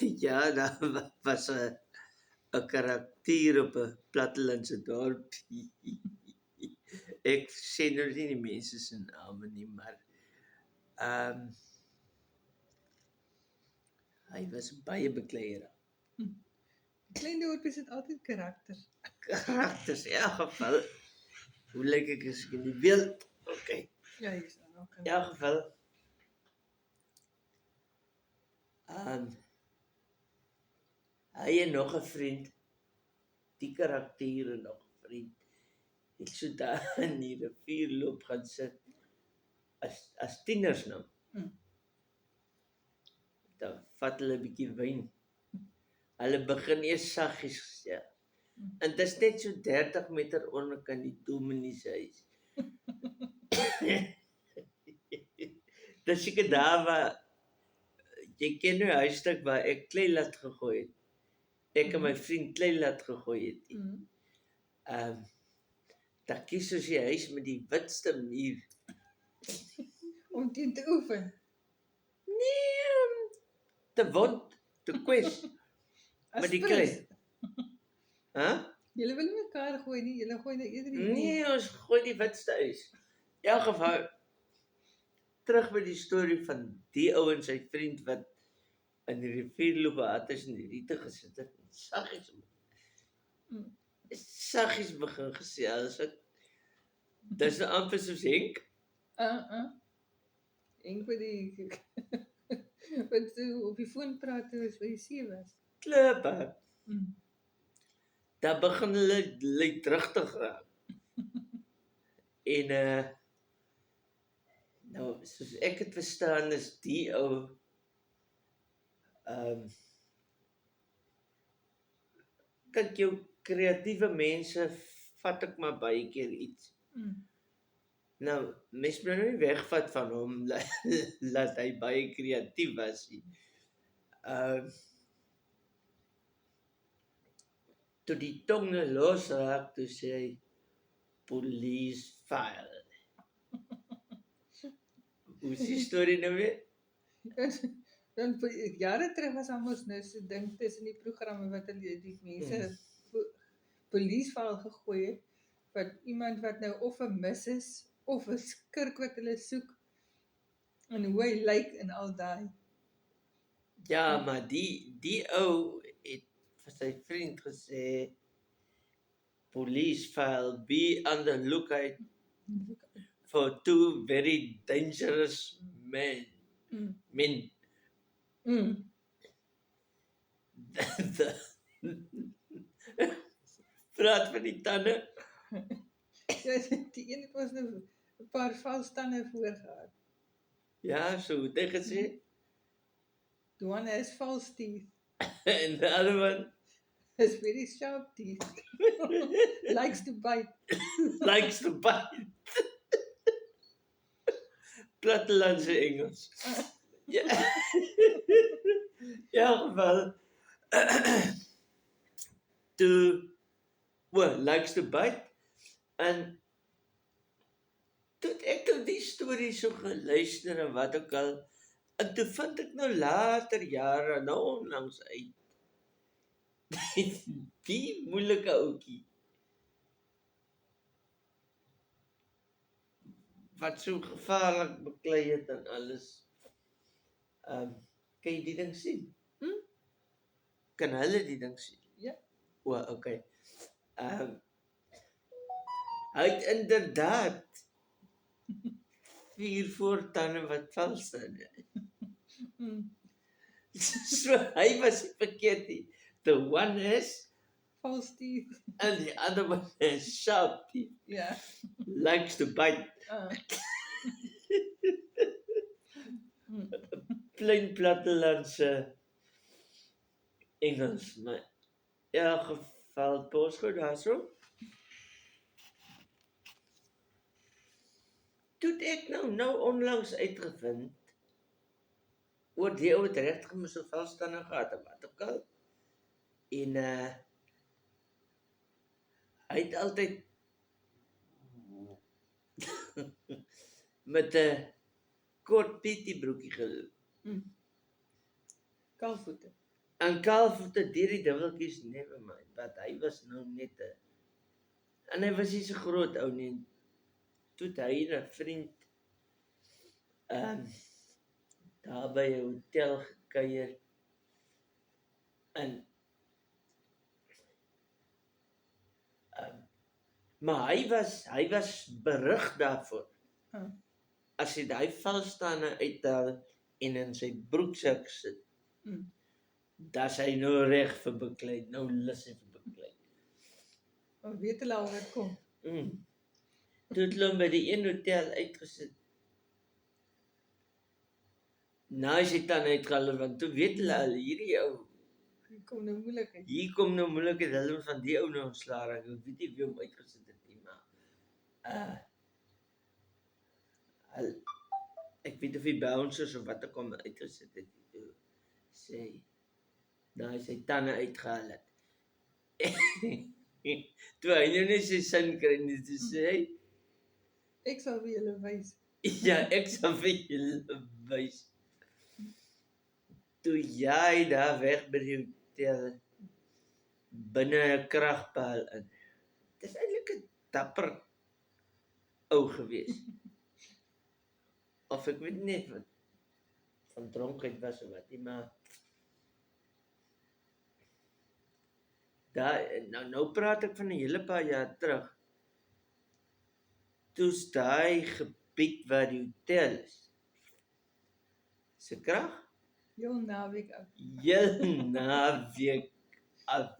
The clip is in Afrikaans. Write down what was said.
Ja, daar was 'n karakter op 'n plattelandse dorpie. Ek sê nou nie die mense se name nie, maar hy was baie bekleierig. Klein dorpies het altyd karakter. Karakters, in elk geval. Hoe lyk ek as ek in die beeld? Okay. Ja, hier is dan ook. In elk geval. Hy en nog 'n vriend, die karakter en nog 'n vriend, het so daar in die rivierloop gaan sit as tieners nou. Dan vat hulle 'n bietjie wyn. Hulle begin eers saggies gesê. En dit is net so 30 meter onder kan die dominee se huis. Dis seker daar waar jy ken nou 'n huisstuk waar ek klei laat gegooi het. Ek en my vriend klei laat gegooi het. Daar kies ons die huis met die witste muur. Om dit te oefen. Nee, te wond, te kwes met die klei. Julle wil nie mekaar gooi nie, julle gooi nou eerder die Nee, ons gooi die witste huis. In elk geval, terug by die storie van die ou en sy vriend wat in die rivierloop gehad is en die riete gesit het. Saggies begin gesels. Dis nou amper soos Henk. Henk wat die wat so op die foon praat toe as by die see was. Klippe. Daar begin hulle luidrigtig raak. En nou soos ek het verstaan is die ou kyk jou kreatiewe mense vat ek maar baie keer iets. Nou, mens moet nou nie wegvat van hom laat hy baie kreatief was nie. Toe die tonge losraak, toe sê hy police file. Hoe is die storie nou weer? Dan jare terug was ons nou so ding tussen die programme wat hulle die mense police file gegooi het wat iemand wat nou of 'n mis is of 'n skurk wat hulle soek en hoe hy lyk en al daai. Ja, maar die ou het vir sy vriend gesê police file, be on the lookout for 2 very dangerous men. Praat van die tande. Die een het ons nou 'n paar vals tande voor gehad. Ja, so het hy gesê. The one has false teeth. And the other one has very sharp teeth. Likes to bite. Likes to bite. Plattelandse Engels. Ja. Ja, geval. Likes to bite. En toe ek tot die storie so geluister en wat ook al, en toe vind ek nou later jare, nou onlangs uit, die moeilike ouetjie, wat so gevaarlik beklei het en alles, kan jy die ding sien? Kan hulle die ding sien? Ja. Okay. Hy het inderdaad 4 voortande wat vals is. So hy was verkeerd nie. The one is false teeth and the other one is sharp teeth. Yeah. Likes to bite. Plain plattelandse Engels, maar in elk geval posgoed daarso. Toe ek nou onlangs uitgevind oor die ou het regtig mos so velstande gehad en wat ook al. En hy het altyd met 'n kort pietie broekie geloop. Kaalvoete. En kaalvoete deur die dubbeltjies, never mind, wat hy was nou net 'n en hy was nie so groot ou nie. Toe het hy en 'n vriend daar by 'n hotel gekuier en maar hy was berig daarvoor. As hy daai valstande uithaal en in sy broeksak sit, dan hy nou reg vir beklei, nou lus hy vir beklei. Maar weet hulle al wat kom? Toe het hulle by die een hotel uitgesit. Nou is hy dan uitgehaal, want toe weet hulle al, hierdie ou, Hier kom nou moeilikheid. hier kom nou moeilikheid, hulle moet van die ou nou ontslaa raak. Ek weet nie wie hom uitgesit het nie, maar ek weet of die bouncers of wat ek hom uitgesit het, toe sê, nou is hy tande uitgehaal het. Toe hy nou net sy sin kry, nie toe sê hy, Ek sal vir julle wys. ja, ek sal vir julle wys. Toe jy daar weg by die hotel, binne 'n kragpaal in. Dis eintlik 'n dapper ou gewees. Of ek weet nie wat van dronkheid was of wat nie, maar nou praat ek van 'n hele paar jaar terug. Toe's daai gebied waar die hotel is, se krag Heel naweek af. heel naweek af.